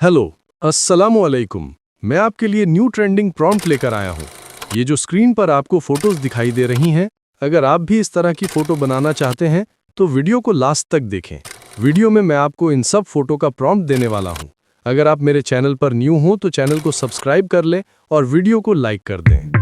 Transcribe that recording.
Hello, अस्सलामुअलैकुम। मैं आपके लिए न्यू ट्रेंडिंग प्रॉम्प्ट लेकर आया हूँ। ये जो स्क्रीन पर आपको फोटोज दिखाई दे रही हैं, अगर आप भी इस तरह की फोटो बनाना चाहते हैं तो वीडियो को लास्ट तक देखें। वीडियो में मैं आपको इन सब फोटो का प्रॉम्प्ट देने वाला हूँ। अगर आप मेरे चैनल पर न्यू हो तो चैनल को सब्सक्राइब कर लें और वीडियो को लाइक कर दें।